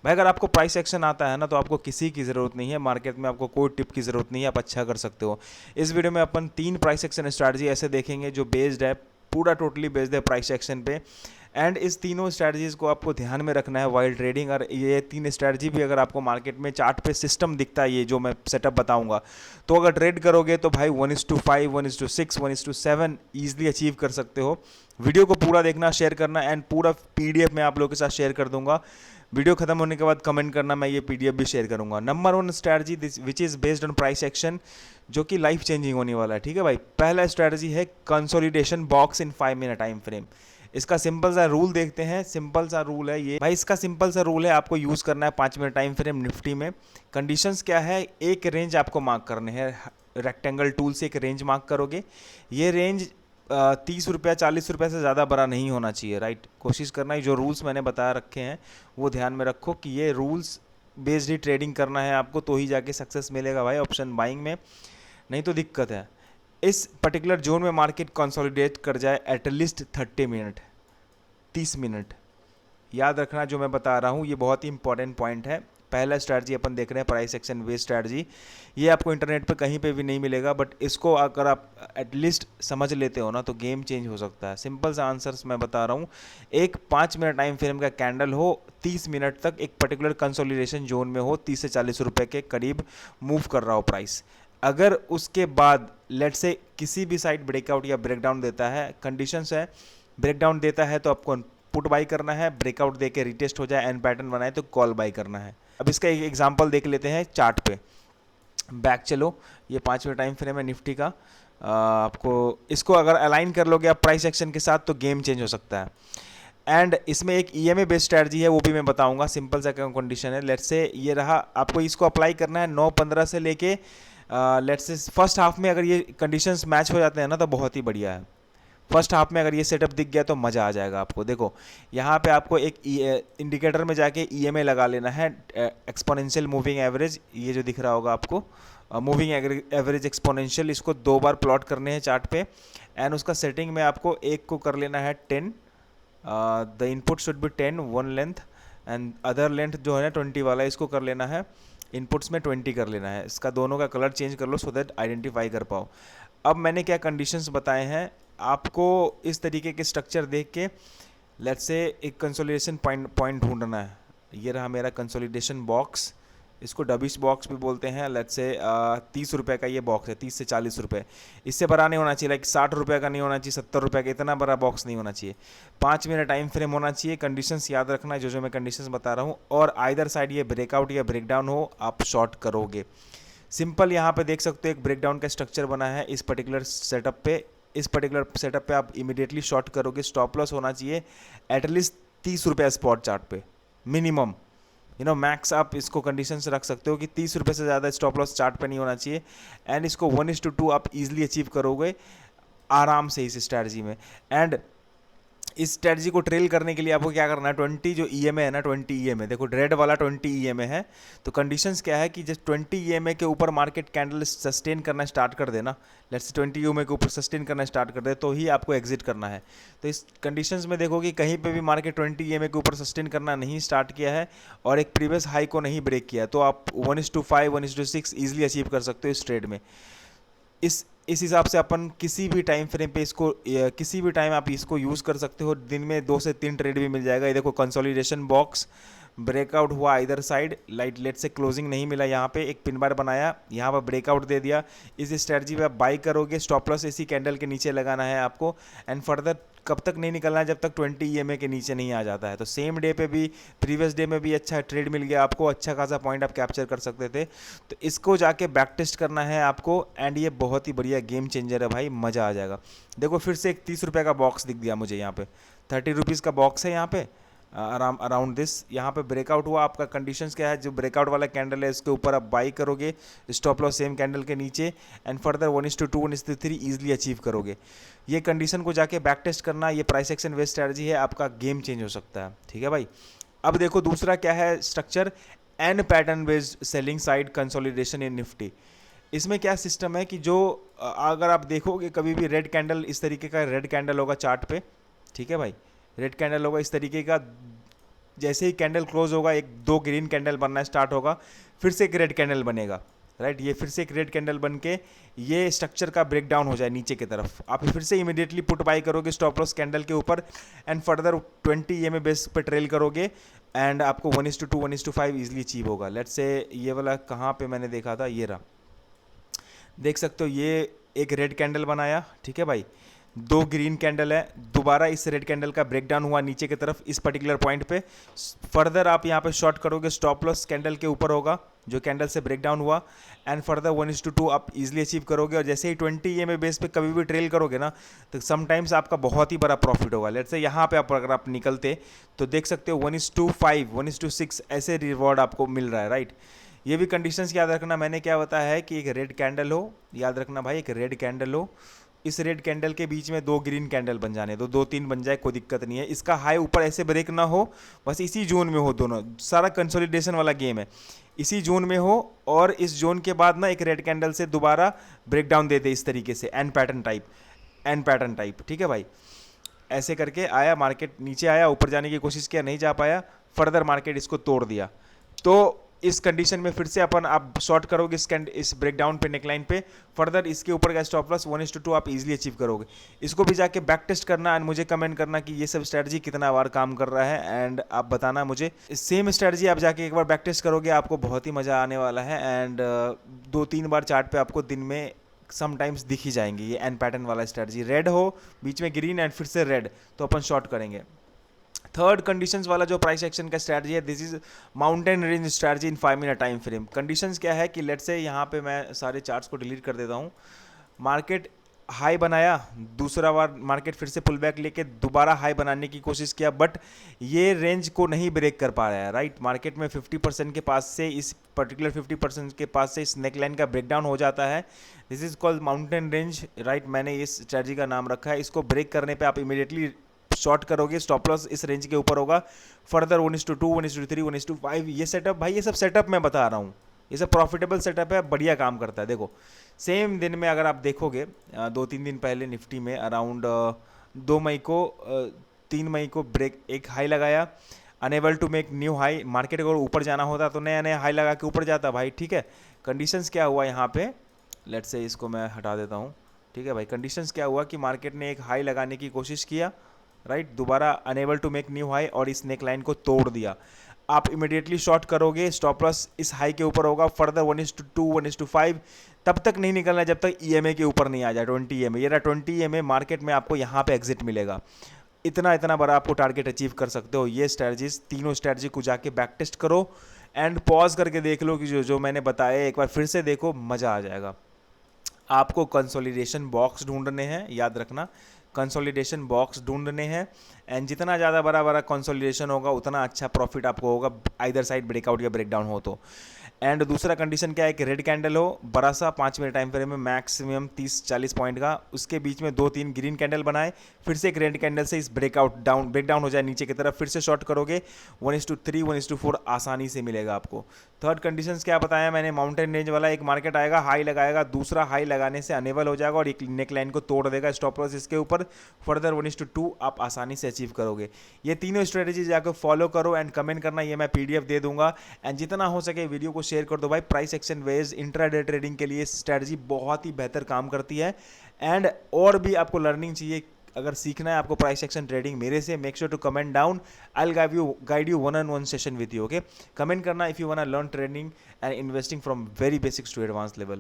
भाई अगर आपको प्राइस एक्शन आता है ना तो आपको किसी की ज़रूरत नहीं है, मार्केट में आपको कोई टिप की ज़रूरत नहीं है, आप अच्छा कर सकते हो। इस वीडियो में अपन 3 प्राइस एक्शन स्ट्रैटेजी ऐसे देखेंगे जो बेस्ड है, पूरा टोटली बेस्ड है प्राइस एक्शन पे। एंड इस तीनों स्ट्रैटेजीज़ को आपको ध्यान में रखना है वाइल ट्रेडिंग। और ये 3 स्ट्रैटेजी भी अगर आपको मार्केट में चार्ट पे सिस्टम दिखता है, ये जो मैं सेटअप बताऊंगा, तो अगर ट्रेड करोगे तो भाई 1:5, 1:6, 1:7 ईजिली अचीव कर सकते हो। वीडियो को पूरा देखना, शेयर करना, एंड पूरा पीडीएफ मैं आप लोगों के साथ शेयर कर दूंगा। वीडियो खत्म होने के बाद कमेंट करना, मैं ये पीडीएफ भी शेयर करूंगा। Number 1 strategy which is based on price action, जो कि लाइफ चेंजिंग होने वाला है। ठीक है भाई, पहला स्ट्रैटेजी है consolidation box in 5 minute time frame. इसका सिंपल सा रूल देखते हैं। सिंपल सा रूल है ये भाई, इसका सिंपल सा रूल है, आपको यूज़ करना है 5 मिनट टाइम फ्रेम निफ्टी में। कंडीशंस क्या है, एक रेंज आपको मार्क करने हैं, रेक्टेंगल टूल से एक रेंज मार्क करोगे। ये रेंज 30 रुपया 40 रुपये से ज़्यादा बड़ा नहीं होना चाहिए, राइट। कोशिश करना है जो रूल्स मैंने बता रखे हैं वो ध्यान में रखो कि ये रूल्स बेस्ड ही ट्रेडिंग करना है आपको, तो ही जाके सक्सेस मिलेगा भाई ऑप्शन बाइंग में, नहीं तो दिक्कत है। इस पर्टिकुलर जोन में मार्केट कंसोलिडेट कर जाए एटलीस्ट 30 मिनट, 30 मिनट। याद रखना जो मैं बता रहा हूँ ये बहुत ही इंपॉर्टेंट पॉइंट है। पहला स्ट्रैटेजी अपन देख रहे हैं प्राइस एक्शन बेस्ड स्ट्रैटेजी, ये आपको इंटरनेट पे कहीं पे भी नहीं मिलेगा, बट इसको अगर आप एटलीस्ट समझ लेते हो ना तो गेम चेंज हो सकता है। सिंपल सा आंसर्स मैं बता रहा हूँ, एक 5 मिनट टाइम फ्रेम का कैंडल हो, 30 मिनट तक एक पर्टिकुलर कंसोलिडेशन जोन में हो, 30 से 40 रुपये के करीब मूव कर रहा हो प्राइस। अगर उसके बाद लेट से किसी भी साइड ब्रेकआउट या ब्रेकडाउन देता है, कंडीशंस है, ब्रेकडाउन देता है तो आपको पुट बाई करना है, ब्रेकआउट देके रिटेस्ट हो जाए एंड पैटर्न बनाए तो कॉल बाई करना है। अब इसका एक एग्जांपल देख लेते हैं चार्ट पे। बैक चलो, ये 5 मिनट टाइम फ्रेम है निफ्टी का। आपको इसको अगर अलाइन कर लोगे आप प्राइस एक्शन के साथ तो गेम चेंज हो सकता है। एंड इसमें एक ईएमए बेस्ड स्ट्रैटेजी है, वो भी मैं बताऊंगा। सिंपल सा कंडीशन है, लेट्स से ये रहा, आपको इसको अप्लाई करना है 9:15 से लेके लेट्स से फर्स्ट हाफ में। अगर ये कंडीशंस मैच हो जाते हैं ना तो बहुत ही बढ़िया है। फर्स्ट हाफ में अगर ये सेटअप दिख गया तो मज़ा आ जाएगा आपको। देखो यहाँ पे आपको एक इंडिकेटर में जाके ईएमए लगा लेना है, एक्सपोनेंशियल मूविंग एवरेज, ये जो दिख रहा होगा आपको मूविंग एवरेज एक्सपोनेंशियल, इसको 2 बार प्लॉट करने हैं चार्ट पे। एंड उसका सेटिंग में आपको एक को कर लेना है 10, the input should be 10 one length, and other length जो है ना 20 वाला, इसको कर लेना है इनपुट्स में 20 कर लेना है। इसका दोनों का कलर चेंज कर लो सो दैट आइडेंटिफाई कर पाओ। अब मैंने क्या कंडीशंस बताए हैं आपको, इस तरीके के स्ट्रक्चर देख के लेट्स से एक कंसोलिडेशन पॉइंट ढूंढना है। ये रहा मेरा कंसोलिडेशन बॉक्स, इसको डबिश बॉक्स भी बोलते हैं। लेट्स से 30 रुपये का ये बॉक्स है, 30 से 40 रुपये, इससे बड़ा नहीं होना चाहिए, लाइक 60 रुपये का नहीं होना चाहिए, 70 रुपये का, इतना बड़ा बॉक्स नहीं होना चाहिए। 5 मिनट टाइम फ्रेम होना चाहिए। कंडीशंस याद रखना है जो मैं कंडीशंस बता रहा हूँ, और आइदर साइड ये ब्रेकआउट या ब्रेकडाउन हो आप शॉर्ट करोगे। सिंपल यहाँ पे देख सकते हो एक ब्रेकडाउन का स्ट्रक्चर बना है इस पर्टिकुलर सेटअप पे। इस पर्टिकुलर सेटअप पे आप इमीडिएटली शॉर्ट करोगे। स्टॉप लॉस होना चाहिए एटलीस्ट 30 रुपये स्पॉट चार्ट पे मिनिमम, मैक्स आप इसको कंडीशन से रख सकते हो कि 30 रुपये से ज़्यादा स्टॉप लॉस चार्ट पे नहीं होना चाहिए। एंड इसको 1:2 आप इजीली अचीव करोगे आराम से इस स्ट्रैटेजी में। एंड इस स्ट्रैटेजी को ट्रेल करने के लिए आपको क्या करना है, 20 जो ईएमए है ना, 20 ईएमए देखो, रेड वाला 20 ईएमए है। तो कंडीशंस क्या है कि जब 20 ईएमए के ऊपर मार्केट कैंडल सस्टेन करना स्टार्ट कर देना, लेट्स 20 ईएमए के ऊपर सस्टेन करना स्टार्ट कर दे तो ही आपको एग्जिट करना है। तो इस कंडीशंस में देखो कि कहीं पे भी मार्केट 20 ईएमए के ऊपर सस्टेन करना नहीं स्टार्ट किया है और एक प्रीवियस हाई को नहीं ब्रेक किया है, तो आप 1:5 1:6 ईजिली अचीव कर सकते हो इस ट्रेड में। इस हिसाब से अपन किसी भी टाइम फ्रेम पे इसको किसी भी टाइम आप इसको यूज़ कर सकते हो। दिन में 2 से 3 ट्रेड भी मिल जाएगा। ये देखो कंसोलिडेशन बॉक्स, ब्रेकआउट हुआ इधर साइड, लाइट लेट से क्लोजिंग नहीं मिला, यहाँ पे एक पिन बार बनाया, यहाँ पर ब्रेकआउट दे दिया। इस स्ट्रेटजी पे आप बाई करोगे, स्टॉप लॉस इसी कैंडल के नीचे लगाना है आपको। एंड फर्दर कब तक नहीं निकलना है, जब तक 20 ईएमए के नीचे नहीं आ जाता है। तो सेम डे पे भी, प्रीवियस डे में भी अच्छा ट्रेड मिल गया आपको, अच्छा खासा पॉइंट आप कैप्चर कर सकते थे। तो इसको जाके बैक टेस्ट करना है आपको। एंड ये बहुत ही बढ़िया गेम चेंजर है भाई, मज़ा आ जाएगा। देखो फिर से एक 30 रुपये का बॉक्स दिख गया मुझे यहाँ पे, 30 रुपीज़ का बॉक्स है यहाँ पे अराउंड दिस। यहाँ पे ब्रेकआउट हुआ, आपका कंडीशंस क्या है, जो ब्रेकआउट वाला कैंडल है इसके ऊपर आप बाई करोगे, स्टॉप लॉस सेम कैंडल के नीचे, एंड फर्दर 1:2 1:3 ईजिली अचीव करोगे। ये कंडीशन को जाके बैक टेस्ट करना, ये प्राइस एक्शन बेस्ड स्ट्रैटेजी है, आपका गेम चेंज हो सकता है। ठीक है भाई। अब देखो दूसरा क्या है structure, an pattern based selling side consolidation in Nifty. इसमें क्या सिस्टम है कि जो अगर आप देखोगे कभी भी रेड कैंडल, इस तरीके का रेड कैंडल होगा चार्ट पे, ठीक है भाई, रेड कैंडल होगा इस तरीके का, जैसे ही कैंडल क्लोज होगा एक दो ग्रीन कैंडल बनना स्टार्ट होगा, फिर से एक रेड कैंडल बनेगा, राइट। ये फिर से एक रेड कैंडल बन के ये स्ट्रक्चर का ब्रेक डाउन हो जाए नीचे की तरफ, आप फिर से इमीडिएटली पुट बाई करोगे स्टॉप लॉस कैंडल के ऊपर एंड फर्दर 20 EMA बेस पे ट्रेल करोगे एंड आपको 1:2 1:5 इजीली अचीव होगा। लेट्स से ये वाला कहाँ पे मैंने देखा था, ये रहा, देख सकते हो ये एक रेड कैंडल बनाया, ठीक है भाई, दो ग्रीन कैंडल है, दोबारा इस रेड कैंडल का ब्रेकडाउन हुआ नीचे की तरफ इस पर्टिकुलर पॉइंट पे, फर्दर आप यहाँ पे शॉर्ट करोगे स्टॉप लॉस कैंडल के ऊपर होगा जो कैंडल से ब्रेकडाउन हुआ एंड फर्दर 1:2 आप इजीली अचीव करोगे। और जैसे ही 20 EMA बेस पे कभी भी ट्रेल करोगे ना तो समटाइम्स आपका बहुत ही बड़ा प्रॉफिट होगा। लेट्स से यहाँ पे आप अगर आप निकलते तो देख सकते हो 1:5 1:6 ऐसे रिवॉर्ड आपको मिल रहा है, राइट। ये भी कंडीशंस याद रखना, मैंने क्या बताया है कि एक रेड कैंडल हो, याद रखना भाई, एक रेड कैंडल हो, इस रेड कैंडल के बीच में दो ग्रीन कैंडल बन जाने दो, 2-3 बन जाए कोई दिक्कत नहीं है, इसका हाई ऊपर ऐसे ब्रेक ना हो, बस इसी जोन में हो, दोनों सारा कंसोलिडेशन वाला गेम है, इसी जोन में हो और इस जोन के बाद ना एक रेड कैंडल से दोबारा ब्रेक डाउन दे दे इस तरीके से एन पैटर्न टाइप, ठीक है भाई। ऐसे करके आया मार्केट, नीचे आया, ऊपर जाने की कोशिश किया, नहीं जा पाया, फर्दर मार्केट इसको तोड़ दिया। तो इस कंडीशन में फिर से आप शॉर्ट करोगे इस ब्रेकडाउन पे, नेकलाइन पे, फर्दर इसके ऊपर का स्टॉप लॉस 1:2 आप इजीली अचीव करोगे। इसको भी जाके बैक टेस्ट करना एंड मुझे कमेंट करना कि ये सब स्ट्रैटेजी कितना बार काम कर रहा है एंड आप बताना मुझे। सेम स्ट्रैटेजी आप जाके एक बार बैक टेस्ट करोगे, आपको बहुत ही मज़ा आने वाला है एंड 2-3 बार चार्ट पे आपको दिन में समटाइम्स दिख ही जाएंगे ये एन पैटर्न वाला स्ट्रैटेजी, रेड हो बीच में ग्रीन एंड फिर से रेड, तो अपन शॉर्ट करेंगे। थर्ड कंडीशंस वाला जो प्राइस एक्शन का स्ट्रैटेजी है, this is mountain range strategy in 5 minute time frame. Conditions क्या है कि लेट्स से यहाँ पे मैं सारे चार्ट्स को डिलीट कर देता हूँ, मार्केट हाई बनाया, दूसरा बार मार्केट फिर से पुल बैक लेके दोबारा हाई बनाने की कोशिश किया, बट ये रेंज को नहीं ब्रेक कर पा रहा है, राइट। मार्केट में 50% के पास से, इस पर्टिकुलर 50% के पास से इस नेकलाइन का ब्रेकडाउन हो जाता है, this is called mountain range, right. मैंने इस स्ट्रैटेजी का नाम रखा है। इसको ब्रेक करने पर आप इमीडिएटली शॉर्ट करोगे, स्टॉप लॉस इस रेंज के ऊपर होगा, फर्दर 1:2 1:3 1:5 ये सेटअप भाई, ये सब सेटअप मैं बता रहा हूँ, ये सब प्रॉफिटेबल सेटअप है, बढ़िया काम करता है। देखो सेम दिन में अगर आप देखोगे 2-3 दिन पहले निफ्टी में अराउंड 2 मई को 3 मई को ब्रेक एक हाई लगाया, unable to make new high, market अगर ऊपर जाना होता तो नया नया हाई लगा के ऊपर जाता भाई, ठीक है। कंडीशंस क्या हुआ यहाँ पे, लेट्स से इसको मैं हटा देता हूँ, ठीक है भाई। कंडीशंस क्या हुआ कि मार्केट ने एक हाई लगाने की कोशिश किया, राइट, दोबारा unable to make new high और इस नेक लाइन को तोड़ दिया, आप इमीडिएटली शॉर्ट करोगे, स्टॉप लॉस इस हाई के ऊपर होगा, फर्दर 1:2 1:5 तब तक नहीं निकलना जब तक EMA के ऊपर नहीं आ जाए 20 EMA, ये रहा 20 EMA, मार्केट में आपको यहाँ पे एग्जिट मिलेगा, इतना बड़ा आपको टारगेट अचीव कर सकते हो। ये स्ट्रैटेजीज, तीनों स्ट्रैटेजी को जाके बैक टेस्ट करो एंड पॉज करके देख लो कि जो मैंने बताया एक बार फिर से देखो, मज़ा आ जाएगा। आपको कंसोलिडेशन बॉक्स ढूंढने हैं, याद रखना कंसोलिडेशन बॉक्स ढूंढने हैं एंड जितना ज़्यादा बड़ा कंसोलिडेशन होगा उतना अच्छा प्रॉफिट आपको होगा, आइदर साइड ब्रेकआउट या ब्रेकडाउन हो तो। एंड दूसरा कंडीशन क्या है कि रेड कैंडल हो, बड़ा सा 5 मिनट टाइम फ्रेम में, मैक्सिमम 30-40 पॉइंट का, उसके बीच में 2-3 ग्रीन कैंडल बनाए, फिर से एक रेड कैंडल से इस ब्रेकडाउन हो जाए नीचे की तरफ, फिर से शॉर्ट करोगे 1:3 1:4 आसानी से मिलेगा आपको। थर्ड कंडीशंस क्या बताया मैंने, माउंटेन रेंज वाला, एक मार्केट आएगा हाई लगाएगा, दूसरा हाई लगाने से अनेबल हो जाएगा और एक नेक लाइन को तोड़ देगा, स्टॉप लॉस इसके ऊपर, फर्दर 1:2 आप आसानी से अचीव करोगे। ये तीनों स्ट्रेटेजी जाकर फॉलो करो एंड कमेंट करना, ये मैं PDF दे दूंगा एंड जितना हो सके वीडियो को शेयर कर दो भाई। Price action based intraday trading के लिए स्ट्रेटजी बहुत ही बेहतर काम करती है एंड और भी आपको लर्निंग चाहिए, अगर सीखना है आपको प्राइस एक्शन ट्रेडिंग मेरे से, make sure to comment down, I will guide you 1-on-1 session with you, okay. Comment करना if you want to learn trading and investing from very basics to advance level.